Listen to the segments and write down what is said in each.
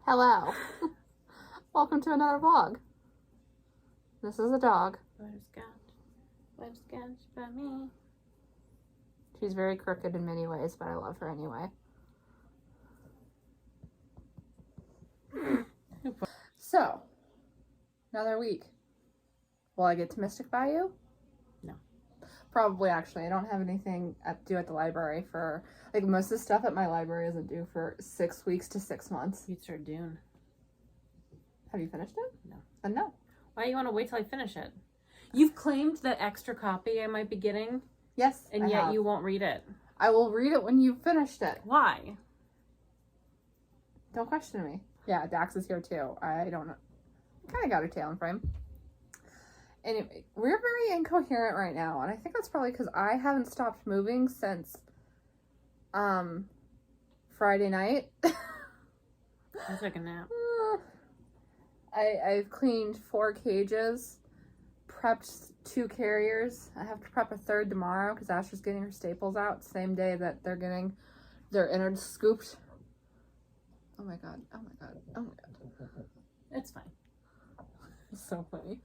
Hello. Welcome to another vlog. This is a dog. Butterscotch for me. She's very crooked in many ways, but I love her anyway. So, another week. Will I get to Mystic Bayou? No. Probably, actually. I don't have anything due at the library for, like, most of the stuff at my library isn't due for 6 weeks to 6 months. You'd start Dune. Have you finished it? No. Then no. Why do you want to wait till I finish it? You've claimed that extra copy I might be getting. Yes, and yet you won't read it. I will read it when you've finished it. Why? Don't question me. Yeah, Dax is here too. I don't know. Kind of got her tail in frame. Anyway, we're very incoherent right now, and I think that's probably because I haven't stopped moving since Friday night. I took a nap. I've cleaned 4 cages, prepped 2 carriers. I have to prep a 3rd tomorrow because Asher's getting her staples out same day that they're getting their innards scooped. Oh my god, oh my god, oh my god. It's fine. It's so funny.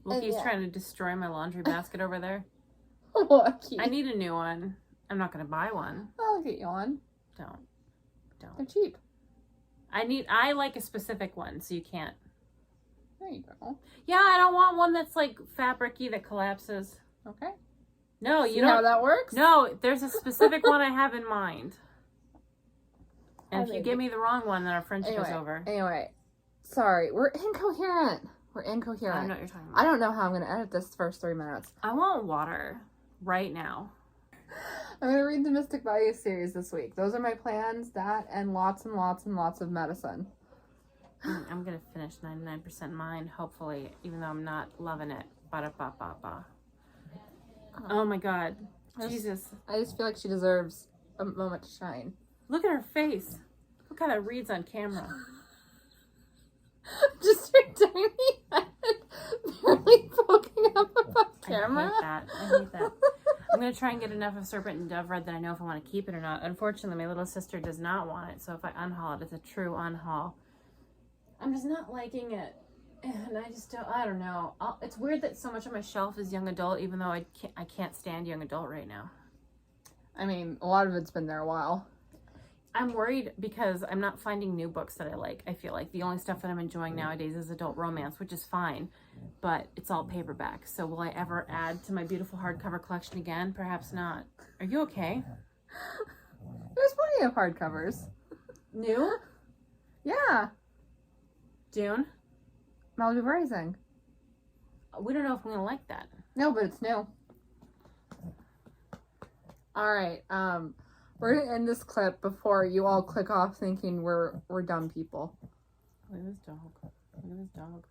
Lookie's trying to destroy my laundry basket over there. Lucky. I need a new one. I'm not going to buy one. I'll get you one. Don't. They're cheap. I like a specific one, so you can't. There you go. Yeah, I don't want one that's like fabric-y that collapses. Okay. No, you See don't. how that works? No, there's a specific one I have in mind. And if you give me the wrong one, then our friendship is over. Anyway, sorry. We're incoherent. We're incoherent. I don't know what you're talking about. I don't know how I'm going to edit this first 3 minutes. I want water right now. I'm going to read the Mystic Bayou series this week. Those are my plans. That and lots and lots and lots of medicine. I'm going to finish 99% mine, hopefully, even though I'm not loving it. Ba-da-ba-ba-ba. Oh my god. Jesus. I just feel like she deserves a moment to shine. Look at her face. Look how that reads on camera. Just her tiny head barely poking up above camera. I hate that. I'm going to try and get enough of Serpent and Dove Red that I know if I want to keep it or not. Unfortunately, my little sister does not want it, so if I unhaul it, it's a true unhaul. I'm just not liking it. And I don't know. It's weird that so much on my shelf is young adult, even though I can't stand young adult right now. I mean, a lot of it's been there a while. I'm worried because I'm not finding new books that I like. I feel like the only stuff that I'm enjoying nowadays is adult romance, which is fine, but it's all paperback. So will I ever add to my beautiful hardcover collection again? Perhaps not. Are you okay? There's plenty of hardcovers. New? Yeah. Dune? Malibu Rising. We don't know if we're going to like that. No, but it's new. All right. We're going to end this clip before you all click off thinking we're dumb people. Look at this dog. Look at this dog.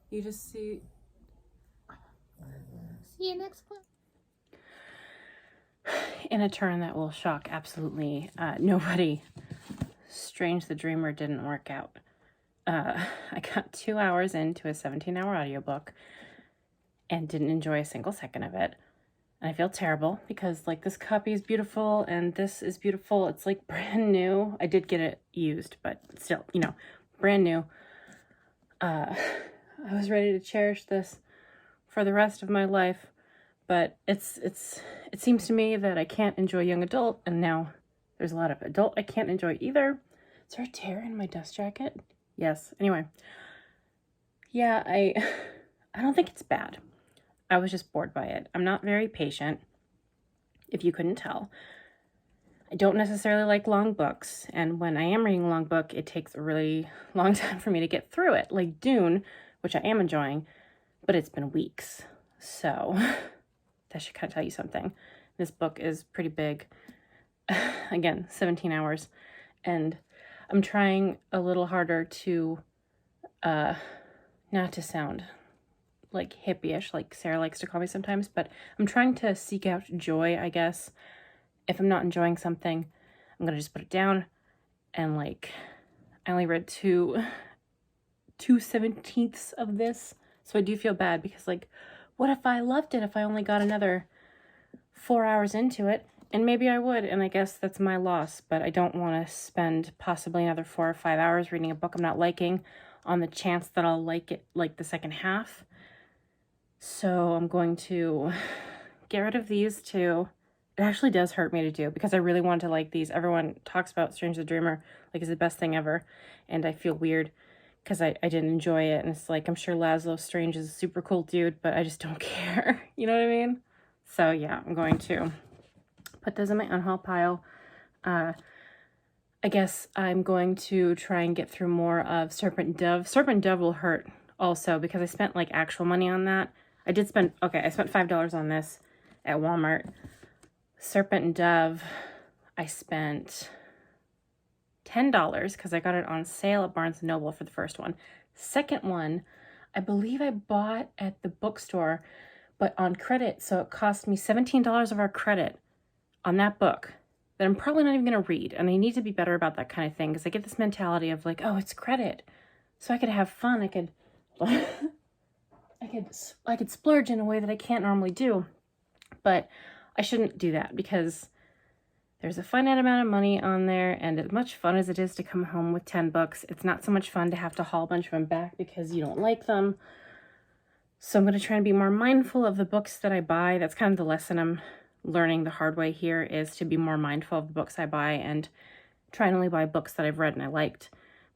You just see... See you next clip. In a turn that will shock absolutely nobody. Strange the Dreamer didn't work out. I got 2 hours into a 17-hour audiobook and didn't enjoy a single second of it. And I feel terrible because, like, this copy is beautiful and this is beautiful. It's, like, brand new. I did get it used, but still, you know, brand new. I was ready to cherish this for the rest of my life, but it seems to me that I can't enjoy young adult, and now there's a lot of adult I can't enjoy either. Is there a tear in my dust jacket? Yes. Anyway. Yeah, I don't think it's bad. I was just bored by it. I'm not very patient, if you couldn't tell. I don't necessarily like long books, and when I am reading a long book, it takes a really long time for me to get through it. Like Dune, which I am enjoying, but it's been weeks. So, that should kind of tell you something. This book is pretty big. Again, 17 hours. And I'm trying a little harder to, not to sound like hippie-ish, like Sarah likes to call me sometimes, but I'm trying to seek out joy, I guess. If I'm not enjoying something, I'm gonna just put it down, and like, I only read 2/17 of this, so I do feel bad, because like, what if I loved it if I only got another 4 hours into it? And maybe I would, and I guess that's my loss, but I don't want to spend possibly another 4 or 5 hours reading a book I'm not liking on the chance that I'll like it, like the second half. So I'm going to get rid of these two. It actually does hurt me to do because I really want to like these. Everyone talks about Strange the Dreamer like it's the best thing ever, and I feel weird because I didn't enjoy it, and it's like, I'm sure Laszlo Strange is a super cool dude, but I just don't care. You know what I mean? So yeah, I'm going to put those in my unhaul pile. I guess I'm going to try and get through more of Serpent Dove. Serpent Dove will hurt also because I spent like actual money on that. I spent $5 on this at Walmart. Serpent and Dove, I spent $10 because I got it on sale at Barnes & Noble for the first one. Second one, I believe I bought at the bookstore, but on credit, so it cost me $17 of our credit on that book that I'm probably not even going to read. And I need to be better about that kind of thing because I get this mentality of like, oh, it's credit, so I could have fun. I could I could splurge in a way that I can't normally do. But I shouldn't do that because there's a finite amount of money on there, and as much fun as it is to come home with 10 books, it's not so much fun to have to haul a bunch of them back because you don't like them. So I'm going to try and be more mindful of the books that I buy. That's kind of the lesson I'm learning the hard way here, is to be more mindful of the books I buy and try and only buy books that I've read and I liked,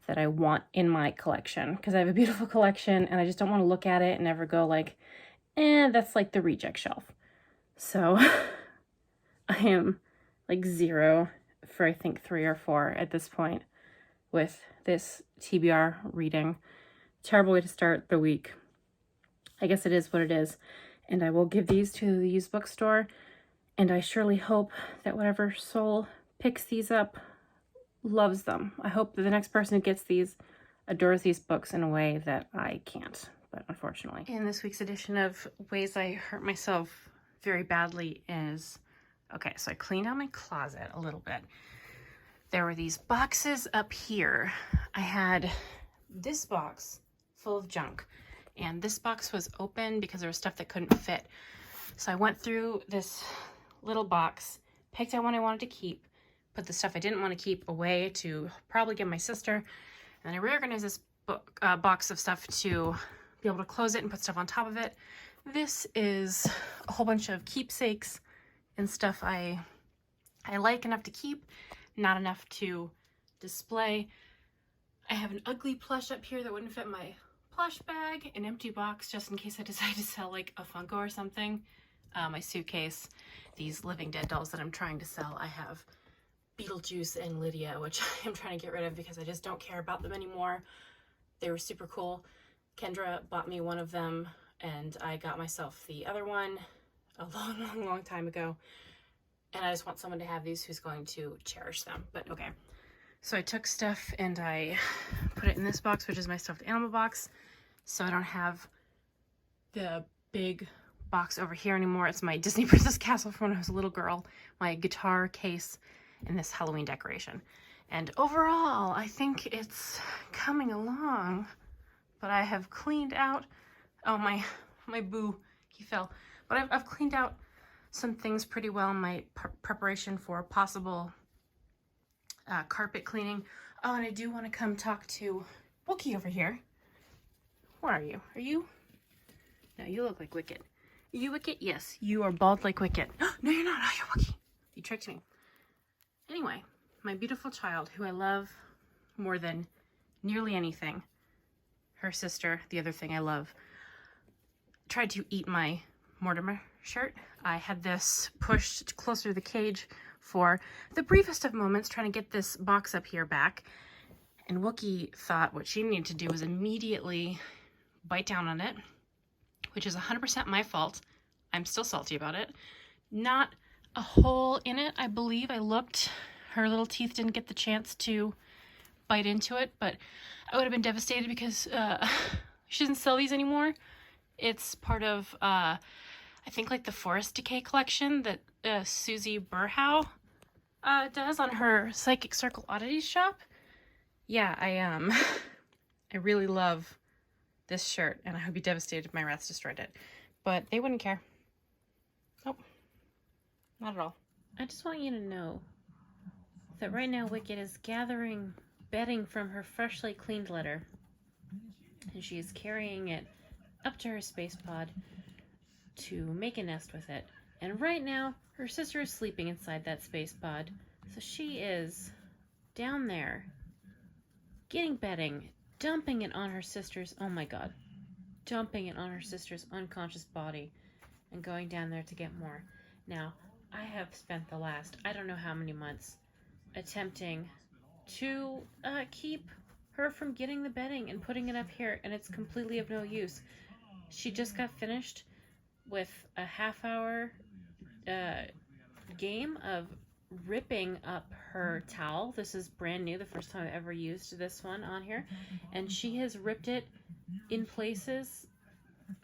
that I want in my collection, because I have a beautiful collection and I just don't want to look at it and ever go like, that's like the reject shelf. So I am like 0 for I think 3 or 4 at this point with this TBR reading. Terrible way to start the week. I guess it is what it is. And I will give these to the used bookstore, and I surely hope that whatever soul picks these up loves them. I hope that the next person who gets these adores these books in a way that I can't, but unfortunately. In this week's edition of Ways I Hurt Myself Very Badly is, okay, so I cleaned out my closet a little bit. There were these boxes up here. I had this box full of junk, and this box was open because there was stuff that couldn't fit. So I went through this little box, picked out one I wanted to keep, put the stuff I didn't want to keep away to probably give my sister, and then I reorganized this box of stuff to be able to close it and put stuff on top of it. This is a whole bunch of keepsakes and stuff I like enough to keep, not enough to display. I have an ugly plush up here that wouldn't fit my plush bag, an empty box just in case I decide to sell like a Funko or something. My suitcase, these Living Dead dolls that I'm trying to sell. I have Beetlejuice and Lydia, which I'm trying to get rid of because I just don't care about them anymore. They were super cool. Kendra bought me one of them, and I got myself the other one a long time ago. And I just want someone to have these who's going to cherish them. But okay. So I took stuff and I put it in this box, which is my stuffed animal box. So I don't have the big box over here anymore. It's my Disney Princess Castle from when I was a little girl, my guitar case, and this Halloween decoration. And overall, I think it's coming along. But I have cleaned out, oh, my boo, he fell. But I've cleaned out some things pretty well in my preparation for possible carpet cleaning. Oh, and I do want to come talk to Wookie over here. Where are you? Are you? No, you look like Wicket. Are you Wicket? Yes, you are bald like Wicket. No, you're not. Oh, you're Wookie. You tricked me. Anyway, my beautiful child, who I love more than nearly anything, her sister, the other thing I love, tried to eat my Mortimer shirt. I had this pushed closer to the cage for the briefest of moments, trying to get this box up here back. And Wookie thought what she needed to do was immediately bite down on it, which is 100% my fault. I'm still salty about it. Not a hole in it, I believe. I looked. Her little teeth didn't get the chance to bite into it, but I would have been devastated because she doesn't sell these anymore. It's part of, I think, like the Forest Decay collection that Susie Burhow does on her Psychic Circle Oddities shop. Yeah, I really love this shirt, and I would be devastated if my rats destroyed it. But they wouldn't care. Nope. Not at all. I just want you to know that right now Wicked is gathering bedding from her freshly cleaned litter, and she is carrying it up to her space pod to make a nest with it. And right now, her sister is sleeping inside that space pod, so she is down there getting bedding, dumping it on her sister's, oh my god, dumping it on her sister's unconscious body, and going down there to get more. Now, I have spent the last, I don't know how many months, attempting to keep her from getting the bedding and putting it up here, and it's completely of no use. She just got finished with a half-hour game of ripping up her towel. This is brand new, the first time I've ever used this one on here, and she has ripped it in places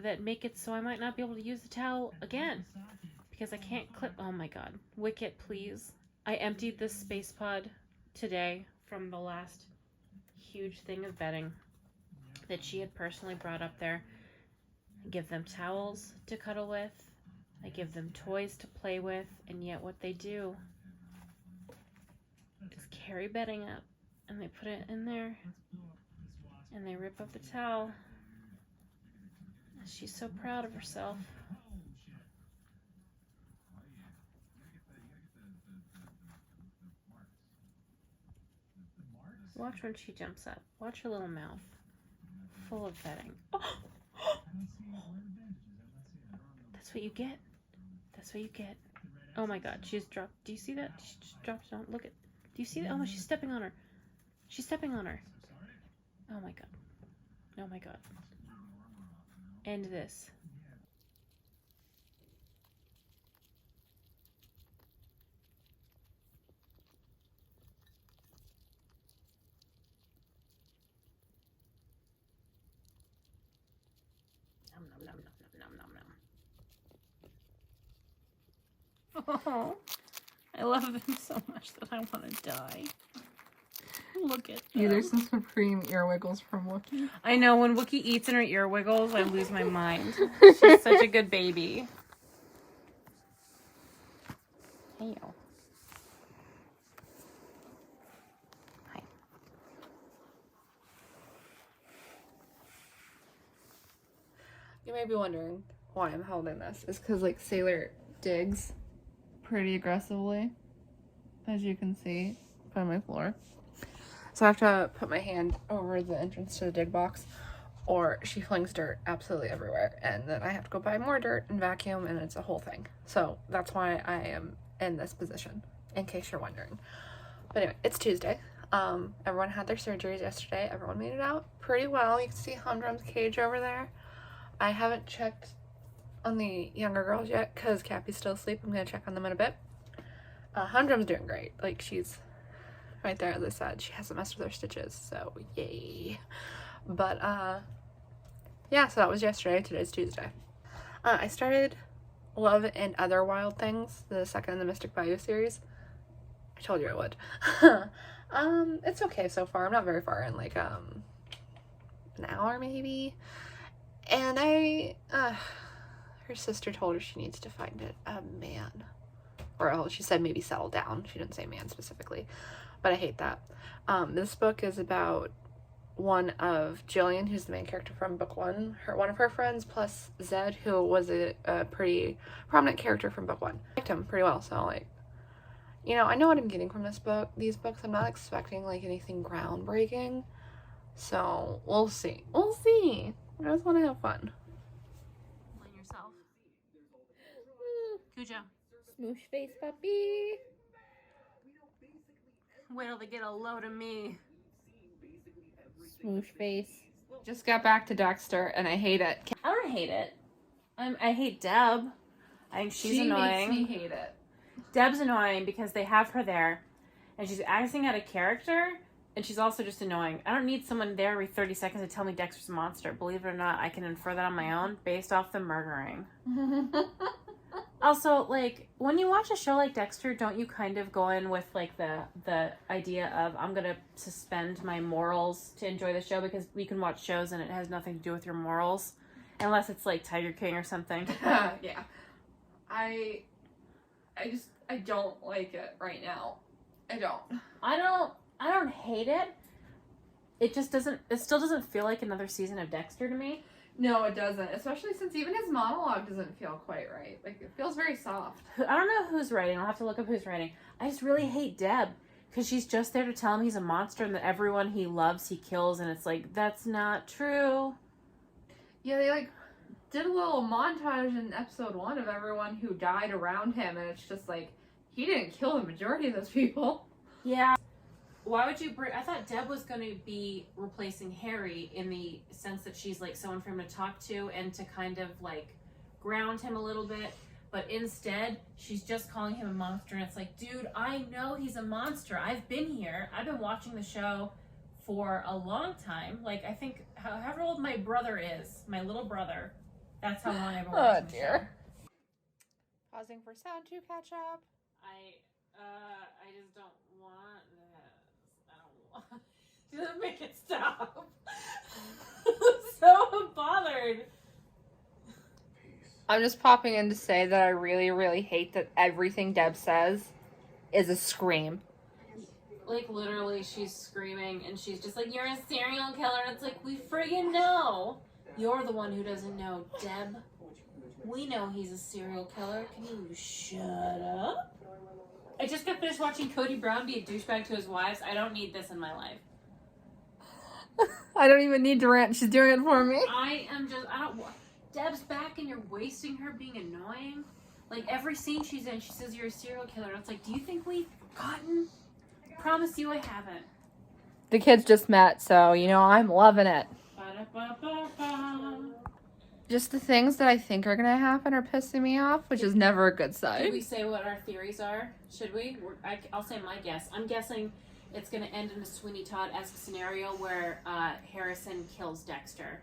that make it so I might not be able to use the towel again because I can't clip. Oh my god. Wicket, please. I emptied this space pod today from the last huge thing of bedding that she had personally brought up there. I give them towels to cuddle with. I give them toys to play with, and yet what they do is carry bedding up and they put it in there and they rip up the towel. She's so proud of herself. Watch when she jumps up. Watch her little mouth. Full of bedding. Oh! That's what you get. That's what you get. Oh my god, she just dropped. Do you see that? She just dropped down. Look at. Do you see that? Oh, she's stepping on her. She's stepping on her. Oh my god. Oh my god. End this. Nom, nom, nom, nom, nom, nom, nom. Oh, I love them so much that I want to die. Look at them. Yeah, there's some supreme ear wiggles from Wookie. I know, when Wookie eats and her ear wiggles, I lose my mind. She's such a good baby. Hey, yo. Hi. You may be wondering why I'm holding this. It's because, like, Sailor digs pretty aggressively, as you can see by my floor. So I have to put my hand over the entrance to the dig box, or she flings dirt absolutely everywhere, and then I have to go buy more dirt and vacuum, and it's a whole thing. So that's why I am in this position, in case you're wondering. But anyway, it's Tuesday. Everyone had their surgeries yesterday. Everyone made it out pretty well. You can see Humdrum's cage over there. I haven't checked on the younger girls yet because Cappie's still asleep. I'm going to check on them in a bit. Humdrum's doing great. Like, she's right there, as I said. She hasn't messed with her stitches, so yay. But, yeah, so that was yesterday. Today's Tuesday. I started Love and Other Wild Things, the second in the Mystic Bayou series. I told you I would. It's okay so far. I'm not very far in, like, an hour maybe. And her sister told her she needs to find a man. Or she said maybe settle down. She didn't say man specifically. But I hate that. This book is about one of Jillian, who's the main character from book one. One of her friends, plus Zed, who was a pretty prominent character from book one. I liked him pretty well, so, like, you know, I know what I'm getting from these books. I'm not expecting, like, anything groundbreaking. So, we'll see. We'll see. I just want to have fun. Blame yourself. Cujo. Smoosh face puppy. Wait till they get a load of me. Smoosh face. Just got back to Dexter and I hate it. I don't hate it. I hate Deb. I think she's annoying. Makes me hate it. Deb's annoying because they have her there and she's acting out of character, and she's also just annoying. I don't need someone there every 30 seconds to tell me Dexter's a monster. Believe it or not, I can infer that on my own based off the murdering. Also, like, when you watch a show like Dexter, don't you kind of go in with, like, the idea of, I'm gonna suspend my morals to enjoy the show, because we can watch shows and it has nothing to do with your morals, unless it's like Tiger King or something. Yeah. I I don't like it right now. I don't. I don't hate it. It still doesn't feel like another season of Dexter to me. No, it doesn't. Especially since even his monologue doesn't feel quite right. Like, it feels very soft. I don't know who's writing. I'll have to look up who's writing. I just really hate Deb. Because she's just there to tell him he's a monster and that everyone he loves he kills. And it's like, that's not true. Yeah, they, like, did a little montage in episode 1 of everyone who died around him. And it's just like, he didn't kill the majority of those people. Yeah. Why would you bring... I thought Deb was going to be replacing Harry in the sense that she's, like, someone for him to talk to and to kind of, like, ground him a little bit. But instead, she's just calling him a monster. And it's like, dude, I know he's a monster. I've been here. I've been watching the show for a long time. Like, I think, however old my brother is, my little brother, that's how long I've been watching the show. Pausing for sound to catch up. I just don't want this. I don't want... Just make it stop. I'm so bothered. I'm just popping in to say that I really, really hate that everything Deb says is a scream. Like, literally, she's screaming, and she's just like, you're a serial killer, and it's like, we friggin' know. You're the one who doesn't know, Deb. We know he's a serial killer. Can you shut up? I just got finished watching Cody Brown be a douchebag to his wives. I don't need this in my life. I don't even need to rant. She's doing it for me. Deb's back and you're wasting her being annoying. Like, every scene she's in, she says you're a serial killer. And it's like, do you think we've forgotten? Promise you I haven't. The kids just met, so, I'm loving it. Ba-da-ba-ba-ba. Just the things that I think are going to happen are pissing me off, which is never a good sign. Should we say what our theories are? Should we? I'll say my guess. I'm guessing it's going to end in a Sweeney Todd-esque scenario where Harrison kills Dexter.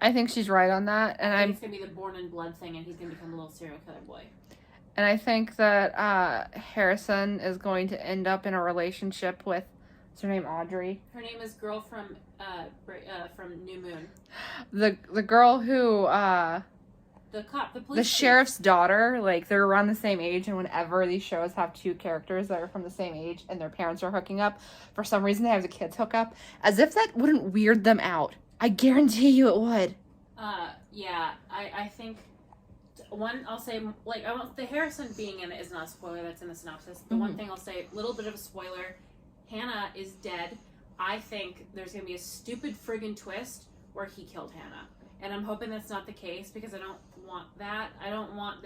I think she's right on that. And I think it's going to be the born in blood thing and he's going to become a little serial killer boy. And I think that Harrison is going to end up in a relationship with, what's her name, Audrey? Her name is Girl from New Moon. The girl who... the police the sheriff's daughter, like, they're around the same age, and whenever these shows have two characters that are from the same age and their parents are hooking up, for some reason they have the kids hook up, as if that wouldn't weird them out. I guarantee you it would. Yeah, I think... One, I'll say, like, the Harrison being in it is not a spoiler, that's in the synopsis. The one thing I'll say, little bit of a spoiler, Hannah is dead. I think there's going to be a stupid friggin' twist where he killed Hannah. And I'm hoping that's not the case, because I don't want that. I don't want...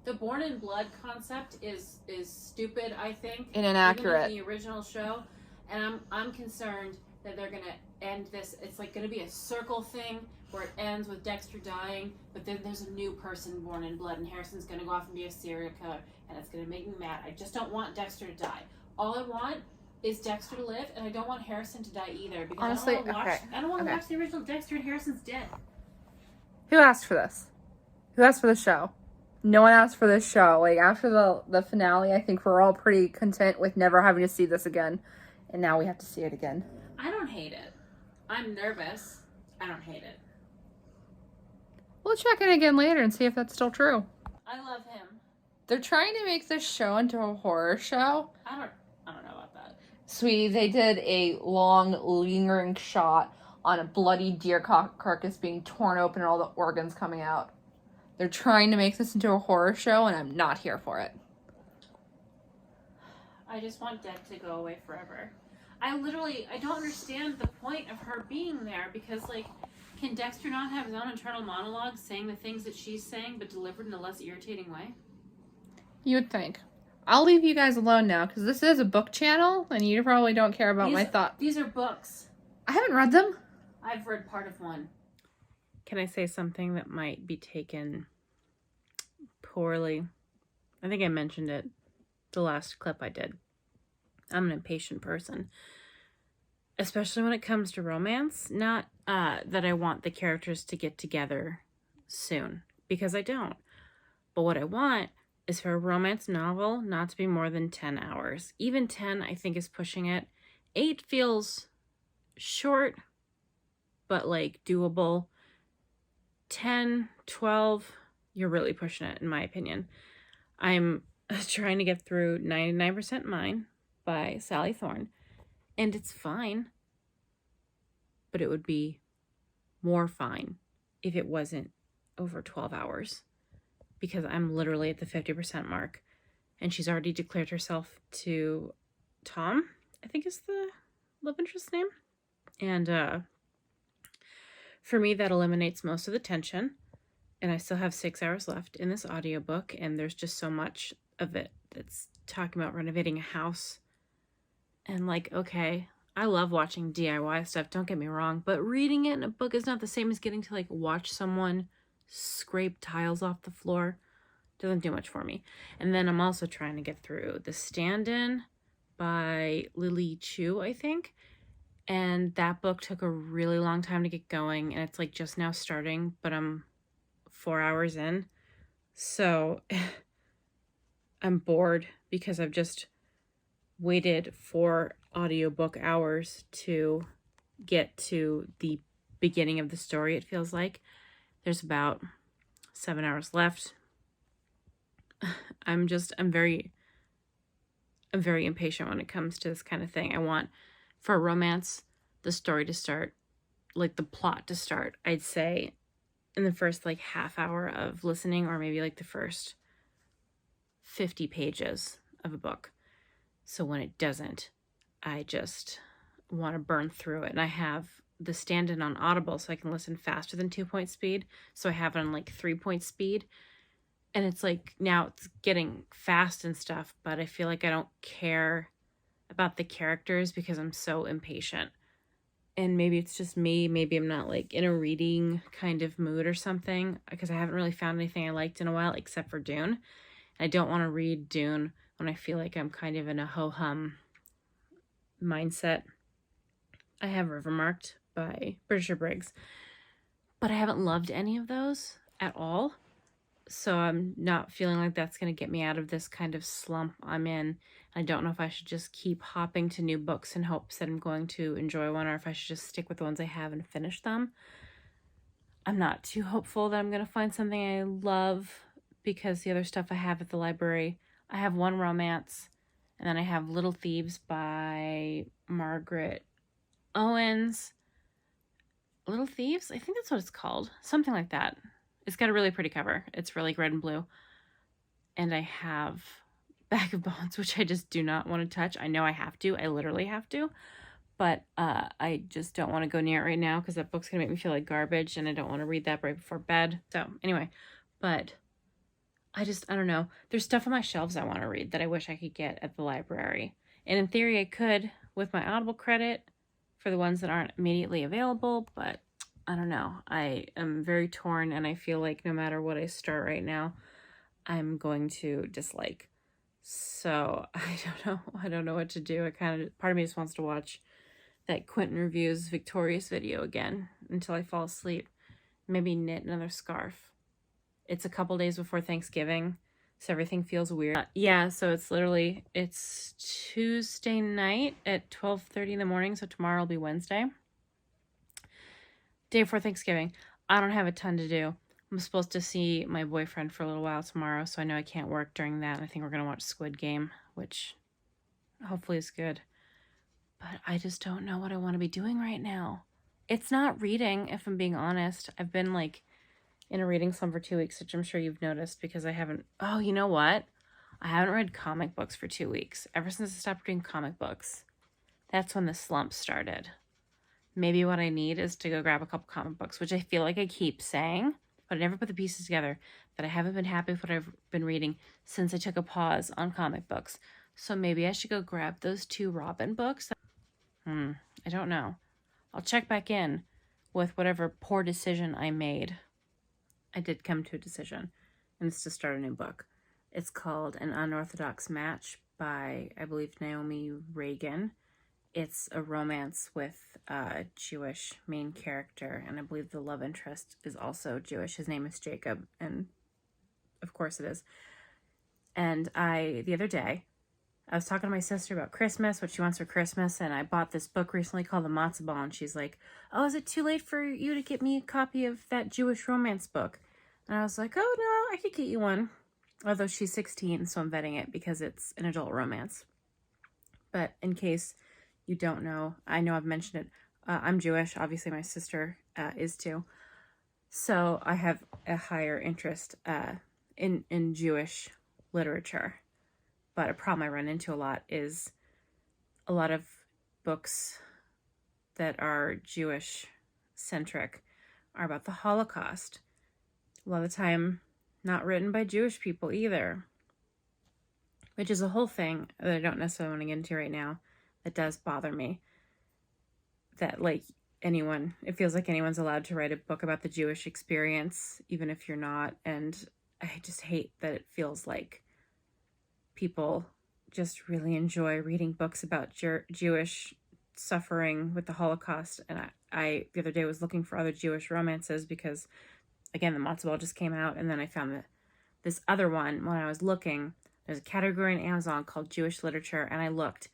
The Born in Blood concept is stupid, I think. And inaccurate. Even in the original show. And I'm concerned that they're going to end this... It's like going to be a circle thing, where it ends with Dexter dying, but then there's a new person born in blood, and Harrison's going to go off and be a serial killer, and it's going to make me mad. I just don't want Dexter to die. All I want is Dexter to live, and I don't want Harrison to die either, because honestly, I don't want to watch the original Dexter and Harrison's dead. Who asked for this? Who asked for the show? No one asked for this show. Like, after the finale, I think we're all pretty content with never having to see this again, and now we have to see it again. I don't hate it. I'm nervous. I don't hate it. We'll check in again later and see if that's still true. I love him. They're trying to make this show into a horror show. I don't know about that. Sweetie, they did a long, lingering shot on a bloody deer carcass being torn open and all the organs coming out. They're trying to make this into a horror show, and I'm not here for it. I just want Deb to go away forever. I don't understand the point of her being there, because, like, can Dexter not have his own internal monologue saying the things that she's saying, but delivered in a less irritating way? You would think. I'll leave you guys alone now, because this is a book channel, and you probably don't care about my thoughts. These are books. I haven't read them. I've read part of one. Can I say something that might be taken poorly? I think I mentioned it the last clip I did. I'm an impatient person. Especially when it comes to romance. Not that I want the characters to get together soon, because I don't. But what I want is for a romance novel not to be more than 10 hours. Even 10, I think, is pushing it. 8 feels short, but, like, doable. 10, 12, you're really pushing it, in my opinion. I'm trying to get through 99% Mine by Sally Thorne. And it's fine, but it would be more fine if it wasn't over 12 hours, because I'm literally at the 50% mark, and she's already declared herself to Tom, I think is the love interest's name. And for me, that eliminates most of the tension, and I still have 6 hours left in this audiobook, and there's just so much of it that's talking about renovating a house. And like, okay, I love watching DIY stuff, don't get me wrong, but reading it in a book is not the same as getting to like watch someone scrape tiles off the floor. Doesn't do much for me. And then I'm also trying to get through The Stand-In by Lily Chu, I think. And that book took a really long time to get going, and it's like just now starting, but I'm 4 hours in. So I'm bored because I've just waited for audiobook hours to get to the beginning of the story, it feels like. There's about 7 hours left. I'm very impatient when it comes to this kind of thing. I want, for a romance, the story to start, like the plot to start, I'd say in the first like half hour of listening, or maybe like the first 50 pages of a book. So when it doesn't, I just want to burn through it. And I have The Stand-In on Audible, so I can listen faster than 2-point speed. So I have it on like 3-point speed. And it's like, now it's getting fast and stuff, but I feel like I don't care about the characters because I'm so impatient. And maybe it's just me. Maybe I'm not like in a reading kind of mood or something, because I haven't really found anything I liked in a while except for Dune. I don't want to read Dune when I feel like I'm kind of in a ho-hum mindset. I have Rivermarked by Britisher Briggs, but I haven't loved any of those at all. So I'm not feeling like that's going to get me out of this kind of slump I'm in. I don't know if I should just keep hopping to new books in hopes that I'm going to enjoy one, or if I should just stick with the ones I have and finish them. I'm not too hopeful that I'm going to find something I love, because the other stuff I have at the library, I have one romance, and then I have Little Thieves by Margaret Owens. Little Thieves? I think that's what it's called. Something like that. It's got a really pretty cover. It's really red and blue. And I have Bag of Bones, which I just do not want to touch. I know I have to. I literally have to. But I just don't want to go near it right now, because that book's going to make me feel like garbage, and I don't want to read that right before bed. So anyway, but I don't know. There's stuff on my shelves I want to read that I wish I could get at the library. And in theory, I could with my Audible credit for the ones that aren't immediately available, but I don't know. I am very torn, and I feel like no matter what I start right now, I'm going to dislike. So I don't know what to do. Part of me just wants to watch that Quentin Reviews Victorious video again until I fall asleep. Maybe knit another scarf. It's a couple days before Thanksgiving, so everything feels weird. Yeah, so it's Tuesday night at 12:30 in the morning, so tomorrow will be Wednesday. Day before Thanksgiving. I don't have a ton to do. I'm supposed to see my boyfriend for a little while tomorrow, so I know I can't work during that. I think we're going to watch Squid Game, which hopefully is good. But I just don't know what I want to be doing right now. It's not reading, if I'm being honest. I've been like in a reading slump for 2 weeks, which I'm sure you've noticed, because I haven't... Oh, you know what? I haven't read comic books for 2 weeks. Ever since I stopped reading comic books, that's when the slump started. Maybe what I need is to go grab a couple comic books, which I feel like I keep saying, but I never put the pieces together, that I haven't been happy with what I've been reading since I took a pause on comic books. So maybe I should go grab those 2 Robin books. I don't know. I'll check back in with whatever poor decision I made. I did come to a decision, and it's to start a new book. It's called An Unorthodox Match by, I believe, Naomi Reagan. It's a romance with a Jewish main character, and I believe the love interest is also Jewish. His name is Jacob, and of course it is. And the other day, I was talking to my sister about Christmas, what she wants for Christmas, and I bought this book recently called The Matzo Ball, and she's like, oh, is it too late for you to get me a copy of that Jewish romance book? And I was like, oh, no, I could get you one. Although she's 16, so I'm vetting it because it's an adult romance. But in case you don't know, I know I've mentioned it. I'm Jewish. Obviously, my sister is too. So I have a higher interest in Jewish literature. But a problem I run into a lot is a lot of books that are Jewish-centric are about the Holocaust. A lot of the time, not written by Jewish people either, which is a whole thing that I don't necessarily want to get into right now. That does bother me. That, like, it feels like anyone's allowed to write a book about the Jewish experience, even if you're not. And I just hate that it feels like people just really enjoy reading books about Jewish suffering with the Holocaust. And I the other day was looking for other Jewish romances because, again, the matzo ball just came out, and then I found this other one when I was looking. There's a category on Amazon called Jewish literature, and I looked,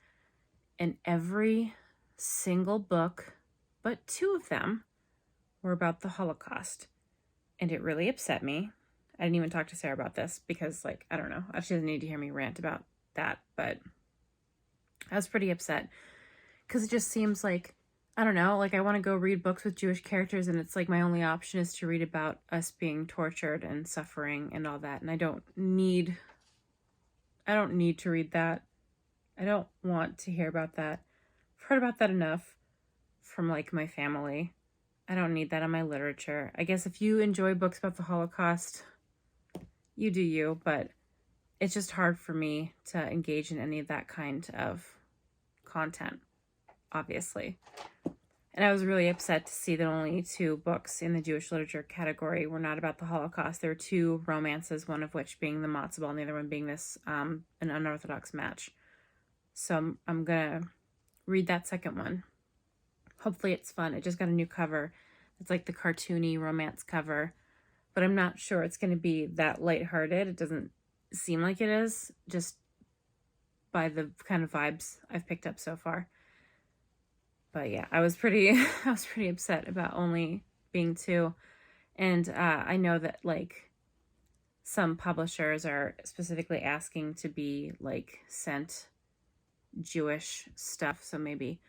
and every single book, but 2 of them, were about the Holocaust. And it really upset me. I didn't even talk to Sarah about this because, like, I don't know. She doesn't need to hear me rant about that, but I was pretty upset because it just seems like, I don't know, like I want to go read books with Jewish characters, and it's like my only option is to read about us being tortured and suffering and all that. And I don't need to read that. I don't want to hear about that. I've heard about that enough from, like, my family. I don't need that in my literature. I guess if you enjoy books about the Holocaust, you do you, but it's just hard for me to engage in any of that kind of content, obviously. And I was really upset to see that only 2 books in the Jewish literature category were not about the Holocaust. There were 2 romances, one of which being the matzo ball and the other one being this an unorthodox match. So I'm gonna read that second one. Hopefully it's fun. It just got a new cover. It's like the cartoony romance cover, but I'm not sure it's going to be that lighthearted. It doesn't seem like it is, just by the kind of vibes I've picked up so far. But yeah, I was pretty upset about only being 2. And I know that, like, some publishers are specifically asking to be, like, sent Jewish stuff, so maybe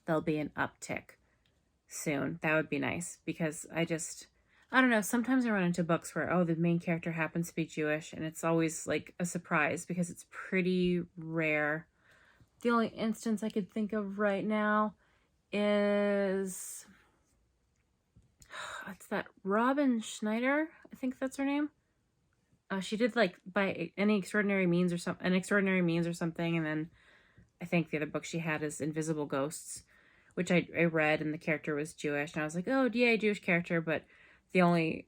there'll be an uptick soon. That would be nice, because I don't know, sometimes I run into books where, oh, the main character happens to be Jewish, and it's always like a surprise because it's pretty rare. The only instance I could think of right now is it's that Robin Schneider, I think that's her name. She did, like, By An Extraordinary Means or something, and then I think the other book she had is Invisible Ghosts, which I read, and the character was Jewish, and I was like, oh, yay, Jewish character. But the only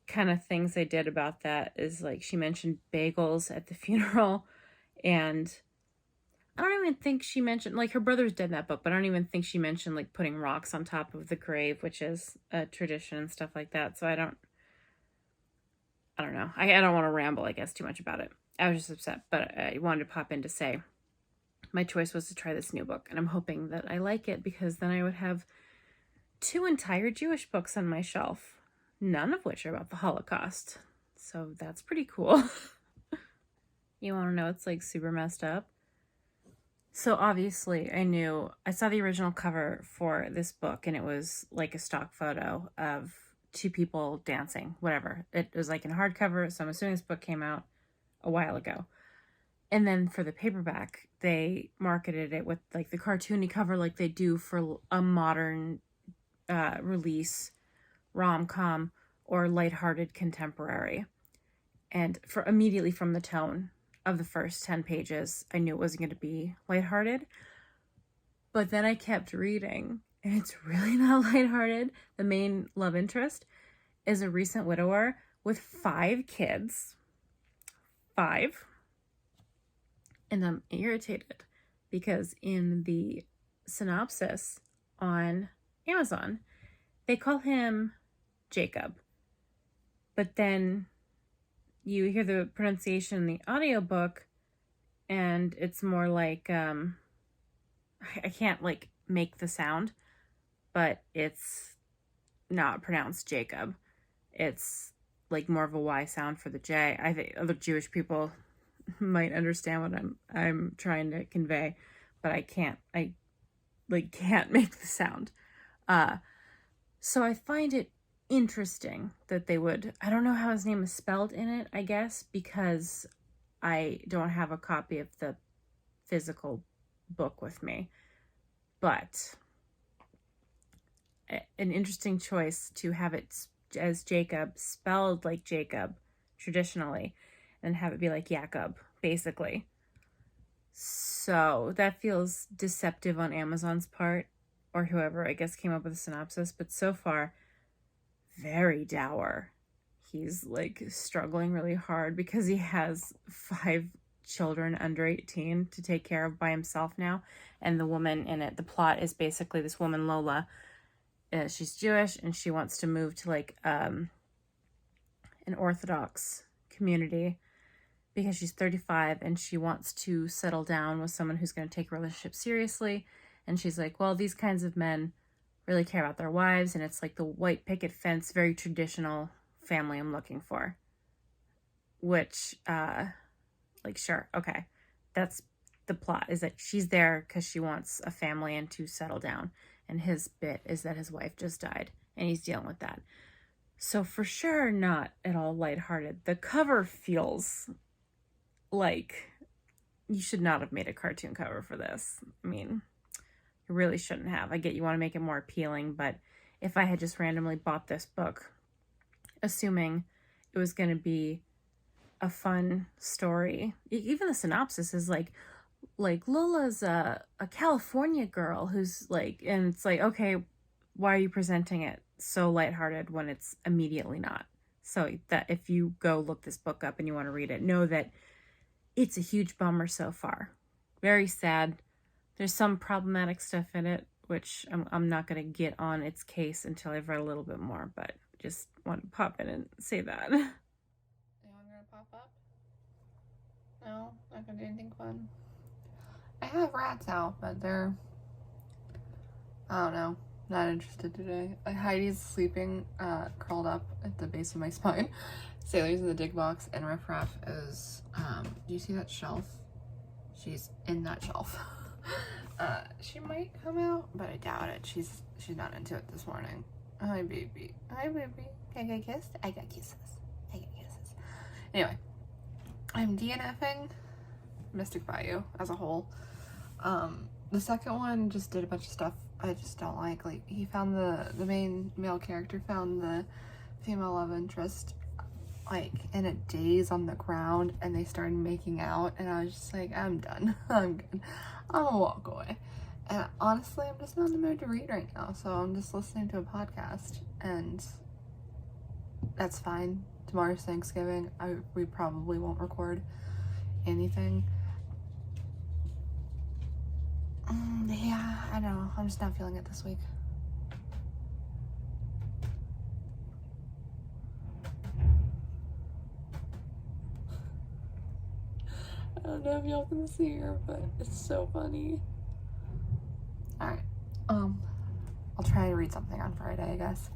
kind of things they did about that is, like, she mentioned bagels at the funeral, and I don't even think she mentioned, like, her brother's dead in that book, but I don't even think she mentioned, like, putting rocks on top of the grave, which is a tradition and stuff like that. So I don't know. I don't want to ramble, I guess, too much about it. I was just upset, but I wanted to pop in to say my choice was to try this new book, and I'm hoping that I like it, because then I would have 2 entire Jewish books on my shelf, none of which are about the Holocaust. So that's pretty cool. You want to know it's, like, super messed up? So obviously I saw the original cover for this book, and it was like a stock photo of 2 people dancing, whatever. It was like in hardcover, so I'm assuming this book came out a while ago. And then for the paperback, they marketed it with, like, the cartoony cover like they do for a modern release, rom-com, or lighthearted contemporary. And immediately from the tone of the first 10 pages, I knew it wasn't going to be lighthearted. But then I kept reading, and it's really not lighthearted. The main love interest is a recent widower with 5 kids. 5. And I'm irritated because in the synopsis on Amazon, they call him Jacob. But then you hear the pronunciation in the audiobook, and it's more like, I can't, like, make the sound, but it's not pronounced Jacob. It's like more of a Y sound for the J. I think other Jewish people might understand what I'm trying to convey, but I can't make the sound. So I find it interesting that they would, I don't know how his name is spelled in it, I guess, because I don't have a copy of the physical book with me. But an interesting choice to have it as Jacob, spelled like Jacob traditionally, and have it be like Jacob, basically. So that feels deceptive on Amazon's part, or whoever, I guess, came up with a synopsis. But so far, very dour. He's like struggling really hard because he has 5 children under 18 to take care of by himself now. And the woman in it, the plot is basically this woman, Lola. She's Jewish and she wants to move to like an Orthodox community because she's 35 and she wants to settle down with someone who's going to take a relationship seriously. And she's like, well, these kinds of men really care about their wives, and it's like the white picket fence, very traditional family I'm looking for. Which, like, sure, okay. That's the plot, is that she's there because she wants a family and to settle down. And his bit is that his wife just died, and he's dealing with that. So for sure, not at all lighthearted. The cover feels like you should not have made a cartoon cover for this. I mean, you really shouldn't have. I get you want to make it more appealing, but if I had just randomly bought this book, assuming it was going to be a fun story, even the synopsis is like Lola's a California girl who's like, and it's like, okay, why are you presenting it so lighthearted when it's immediately not? So that if you go look this book up and you want to read it, know that it's a huge bummer so far. Very sad. There's some problematic stuff in it, which I'm not going to get on its case until I've read a little bit more, but just want to pop in and say that. Anyone going to pop up? No? Not going to do anything fun? I have rats out, but they're, I don't know, not interested today. Heidi's sleeping, curled up at the base of my spine. Sailor's in the dig box, and Riff Raff is, do you see that shelf? She's in that shelf. She might come out, but I doubt it. She's not into it this morning. Hi, baby. Hi, baby. Can I get kissed? I got kisses. I got kisses. Anyway, I'm DNFing Mystic Bayou as a whole. The second one just did a bunch of stuff I just don't like. Like, he found the main male character found the female love interest like in a daze on the ground, and they started making out, and I was just like, I'm done. I'm good. I'm gonna walk away. And honestly, I'm just not in the mood to read right now, so I'm just listening to a podcast, and that's fine. Tomorrow's Thanksgiving. We probably won't record anything. Yeah, I know. I'm just not feeling it this week. I don't know if y'all can see her, but it's so funny. Alright. I'll try to read something on Friday, I guess.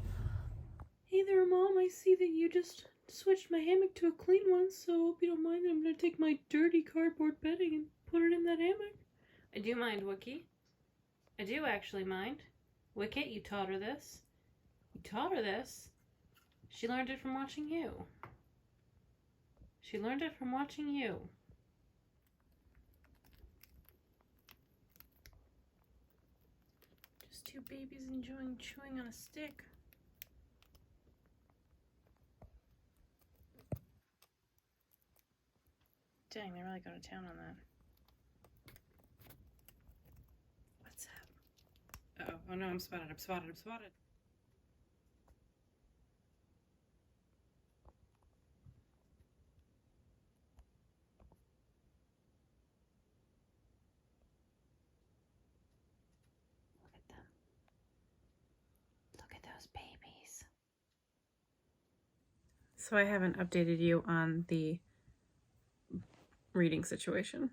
Hey there, Mom. I see that you just switched my hammock to a clean one, so I hope you don't mind that I'm going to take my dirty cardboard bedding and put it in that hammock. I do mind, Wookie. I do actually mind. Wicket, you taught her this. You taught her this. She learned it from watching you. She learned it from watching you. Just 2 babies enjoying chewing on a stick. Dang, they really go to town on that. What's up? Uh-oh. Oh no, I'm spotted. I'm spotted. I'm spotted. Look at them. Look at those babies. So I haven't updated you on the reading situation.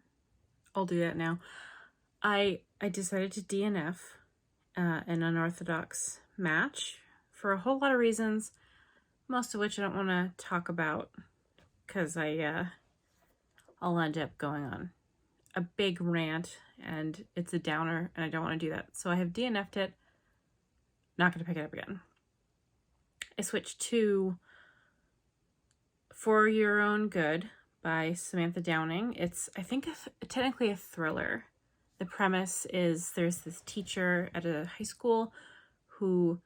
I'll do that now. I decided to DNF an unorthodox match for a whole lot of reasons. most of which I don't want to talk about because I'll end up going on a big rant and it's a downer and I don't want to do that. So I have DNF'd it. Not going to pick it up again. I switched to For Your Own Good by Samantha Downing. It's, I think, technically a thriller. The premise is there's this teacher at a high school who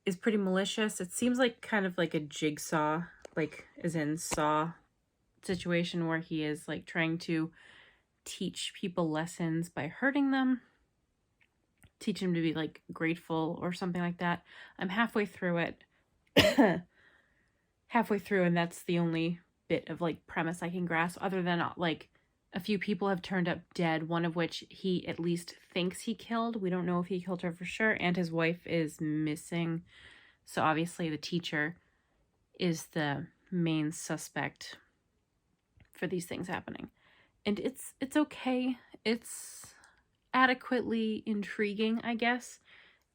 is pretty malicious. It seems like kind of like a jigsaw, like as in Saw situation where he is like trying to teach people lessons by hurting them, teach them to be like grateful or something like that. I'm halfway through it. Halfway through, and that's the only bit of like premise I can grasp, other than like a few people have turned up dead, one of which he at least thinks he killed. We don't know if he killed her for sure, and his wife is missing. So obviously the teacher is the main suspect for these things happening. And it's okay. It's adequately intriguing, I guess.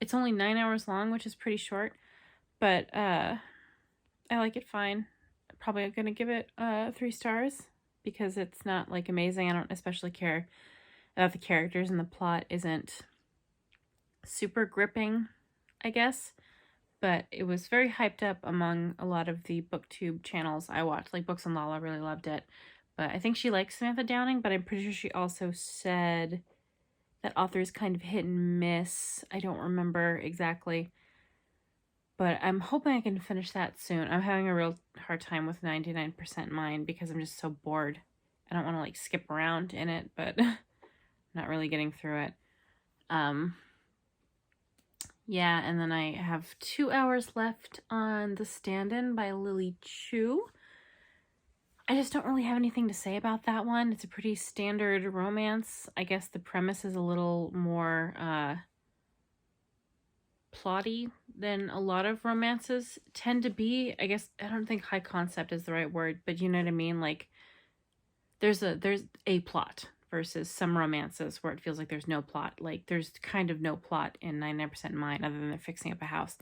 It's only 9 hours long, which is pretty short, but I like it fine. I'm probably going to give it 3 stars because it's not like amazing. I don't especially care about the characters, and the plot isn't super gripping, I guess. But it was very hyped up among a lot of the booktube channels I watched. Like Books and Lala really loved it. But I think she likes Samantha Downing, but I'm pretty sure she also said that author is kind of hit and miss. I don't remember exactly. But I'm hoping I can finish that soon. I'm having a real hard time with 99% Mine because I'm just so bored. I don't want to like skip around in it, but I'm not really getting through it. Yeah, and then I have 2 hours left on The Stand-In by Lily Chu. I just don't really have anything to say about that one. It's a pretty standard romance. I guess the premise is a little more plotty than a lot of romances tend to be. I guess I don't think high concept is the right word, but you know what I mean? Like there's a plot versus some romances where it feels like there's no plot. Like there's kind of no plot in 99% Mine other than they're fixing up a house.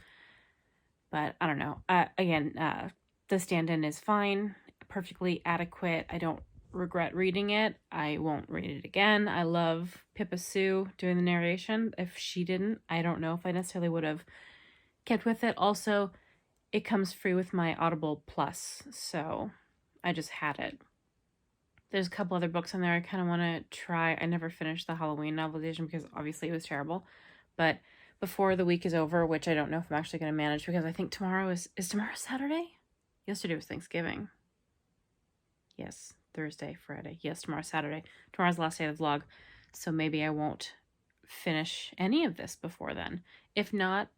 But I don't know. Again, The Stand-In is fine, perfectly adequate. I don't regret reading it. I won't read it again. I love Pippa Sue doing the narration. If she didn't, I don't know if I necessarily would have kept with it. Also, it comes free with my Audible Plus, so I just had it. There's a couple other books in there I kind of want to try. I never finished the Halloween novelization because obviously it was terrible. But before the week is over, which I don't know if I'm actually going to manage because I think tomorrow is tomorrow Saturday? Yesterday was Thanksgiving. Yes, Thursday, Friday. Yes, tomorrow's Saturday. Tomorrow's the last day of the vlog. So maybe I won't finish any of this before then. If not,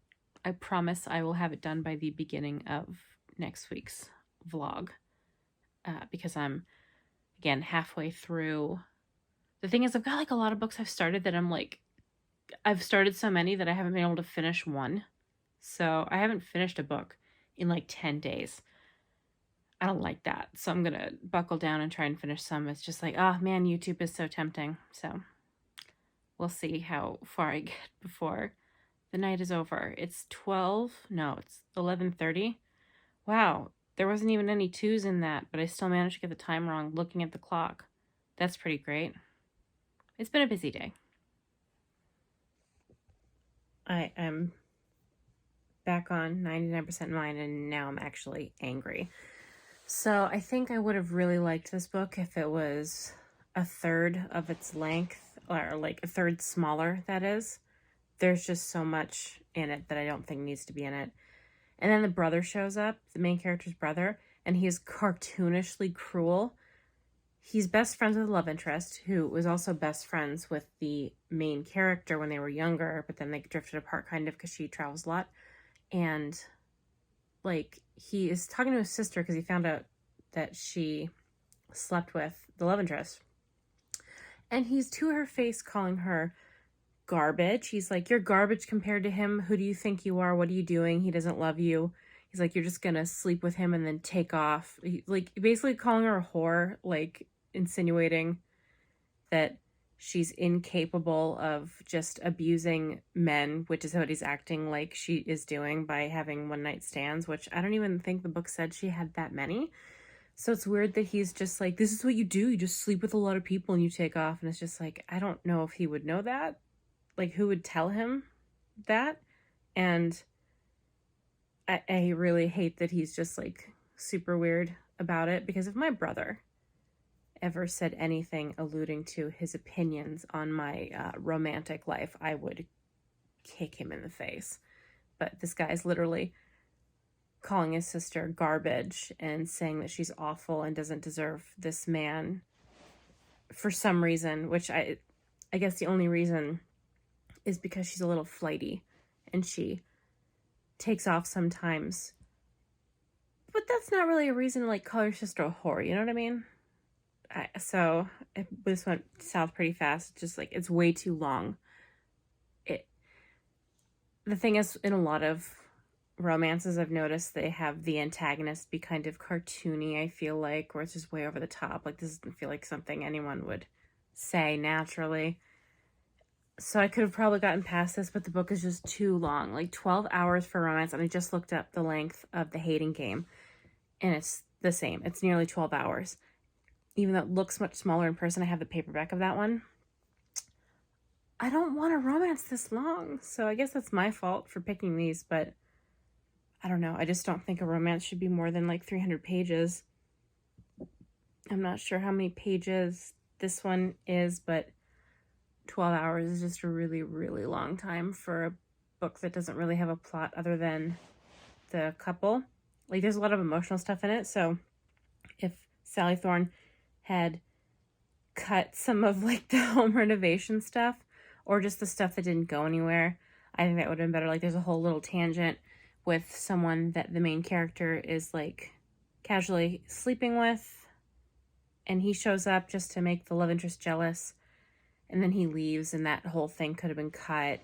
I promise I will have it done by the beginning of next week's vlog. Because I'm, again, halfway through. The thing is, I've got like a lot of books I've started that I'm like, I've started so many that I haven't been able to finish one. So I haven't finished a book in like 10 days. I don't like that. So I'm going to buckle down and try and finish some. It's just like, oh man, YouTube is so tempting. So we'll see how far I get before the night is over. It's 11:30. Wow, there wasn't even any 2s in that, but I still managed to get the time wrong looking at the clock. That's pretty great. It's been a busy day. I am back on 99% Mine, and now I'm actually angry. So I think I would have really liked this book if it was a third of its length, or like a third smaller, that is. There's just so much in it that I don't think needs to be in it. And then the brother shows up, the main character's brother, and he is cartoonishly cruel. He's best friends with the love interest, who was also best friends with the main character when they were younger, but then they drifted apart kind of because she travels a lot. And like, he is talking to his sister because he found out that she slept with the love interest. And he's to her face calling her garbage. He's like, you're garbage compared to him. Who do you think you are? What are you doing? He doesn't love you. He's like, you're just gonna sleep with him and then take off. Like, basically calling her a whore, like insinuating that she's incapable of just abusing men, which is what he's acting like she is doing by having one night stands, which I don't even think the book said she had that many. So it's weird that he's just like, this is what you do. You just sleep with a lot of people and you take off. And it's just like, I don't know if he would know that. Like, who would tell him that? And I really hate that he's just like super weird about it, because if my brother ever said anything alluding to his opinions on my romantic life, I would kick him in the face. But this guy's literally calling his sister garbage and saying that she's awful and doesn't deserve this man for some reason, which I guess the only reason is because she's a little flighty and she takes off sometimes. But that's not really a reason to like call your sister a whore, you know what I mean? So this went south pretty fast. Just like, it's way too long. The thing is, in a lot of romances I've noticed, they have the antagonist be kind of cartoony, I feel like, where it's just way over the top. Like, this doesn't feel like something anyone would say naturally. So I could have probably gotten past this, but the book is just too long. Like 12 hours for romance, and I just looked up the length of The Hating Game, and it's the same. It's nearly 12 hours. Even though it looks much smaller in person, I have the paperback of that one. I don't want a romance this long, so I guess that's my fault for picking these, but I don't know. I just don't think a romance should be more than like 300 pages. I'm not sure how many pages this one is, but 12 hours is just a really, really long time for a book that doesn't really have a plot other than the couple. Like, there's a lot of emotional stuff in it, so if Sally Thorne had cut some of like the home renovation stuff, or just the stuff that didn't go anywhere, I think that would have been better. Like, there's a whole little tangent with someone that the main character is like casually sleeping with, and he shows up just to make the love interest jealous, and then he leaves, and that whole thing could have been cut.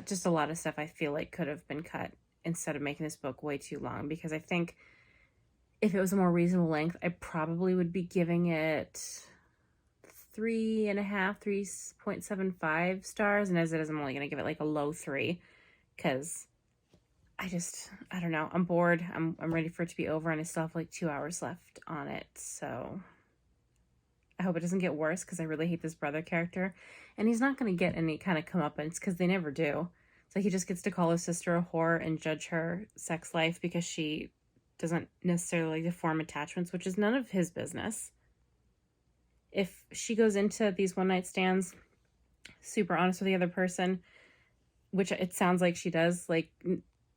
Just a lot of stuff I feel like could have been cut instead of making this book way too long, because I think if it was a more reasonable length, I probably would be giving it 3.75 stars, and as it is, I'm only going to give it like a low 3, because I don't know, I'm bored, I'm ready for it to be over, and I still have like 2 hours left on it, so I hope it doesn't get worse, because I really hate this brother character, and he's not going to get any kind of comeuppance, because they never do. It's like he just gets to call his sister a whore and judge her sex life because she doesn't necessarily like to form attachments, which is none of his business. If she goes into these one-night stands super honest with the other person, which it sounds like she does, like,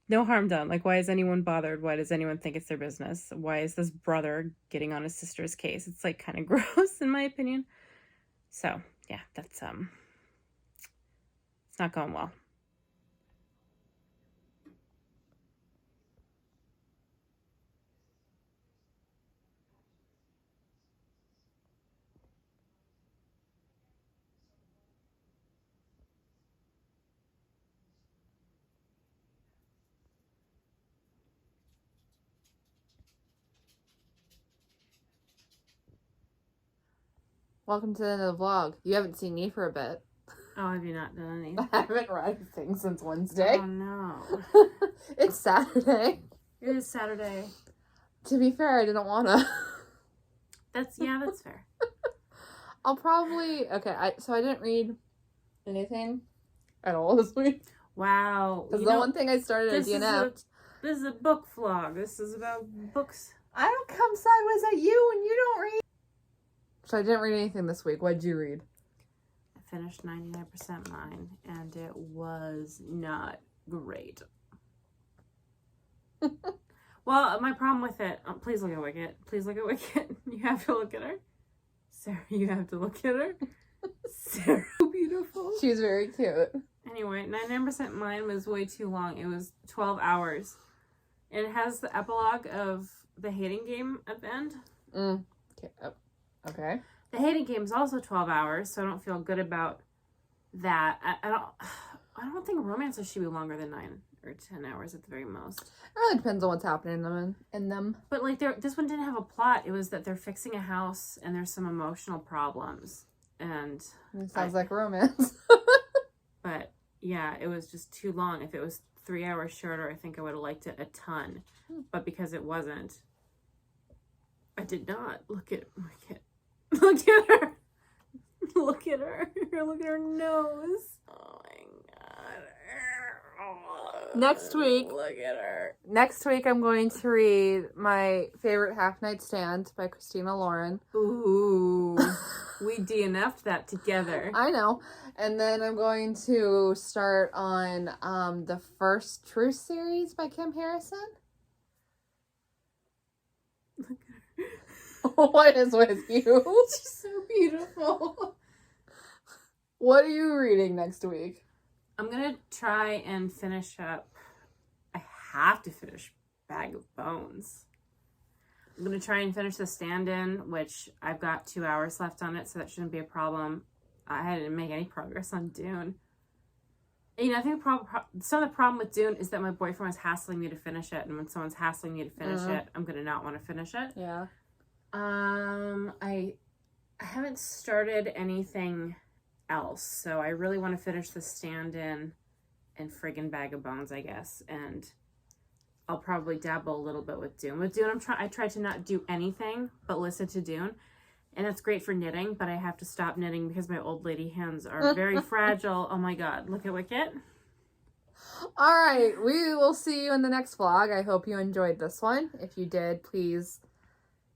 no harm done. Like, why is anyone bothered? Why does anyone think it's their business? Why is this brother getting on his sister's case? It's, like, kind of gross, in my opinion. So, yeah, that's, it's not going well. Welcome to the end of the vlog. You haven't seen me for a bit. Oh, have you not done any? I haven't read anything since Wednesday. Oh, no. It's Saturday. It is Saturday. To be fair, I didn't want to. That's fair. I'll probably... Okay, so I didn't read anything at all this week. Wow. Because the one thing I started at DNF... This is a book vlog. This is about books. I don't come sideways at you and you don't read. So I didn't read anything this week. What'd you read? I finished 99% Mine, and it was not great. Well, my problem with it... please look at Wicket. Please look at Wicket. You have to look at her. Sarah, you have to look at her. Sarah, beautiful. She was very cute. Anyway, 99% Mine was way too long. It was 12 hours. And it has the epilogue of The Hating Game at the end. Okay. The Hating Game is also 12 hours, so I don't feel good about that. I don't think romances should be longer than 9 or 10 hours at the very most. It really depends on what's happening in them. But like, this one didn't have a plot. It was that they're fixing a house and there's some emotional problems, and It sounds like romance. but yeah, it was just too long. If it was 3 hours shorter, I think I would have liked it a ton. But because it wasn't, I did not. Look at her. Look at her. Look at her. Look at her nose. Oh my god. Next week. Look at her. Next week, I'm going to read My Favorite Half Night Stand by Christina Lauren. Ooh. We DNF'd that together. I know. And then I'm going to start on the first Truth series by Kim Harrison. Look at her. What is with you? She's so beautiful. What are you reading next week? I'm going to try and finish up. I have to finish Bag of Bones. I'm going to try and finish the stand-in, which I've got 2 hours left on it, so that shouldn't be a problem. I didn't make any progress on Dune. And, I think some of the problem with Dune is that my boyfriend was hassling me to finish it, and when someone's hassling me to finish it, I'm going to not want to finish it. Yeah. I haven't started anything else, so I really want to finish the stand-in and friggin' Bag of Bones, I guess, and I'll probably dabble a little bit with Dune. With Dune, I try to not do anything but listen to Dune, and that's great for knitting, but I have to stop knitting because my old lady hands are very fragile. Oh my god, look at Wicket. All right, we will see you in the next vlog. I hope you enjoyed this one. If you did, please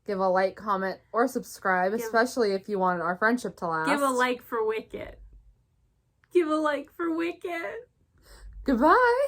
give a like, comment, or subscribe, especially if you want our friendship to last. Give a like for Wicket. Give a like for Wicket. Goodbye.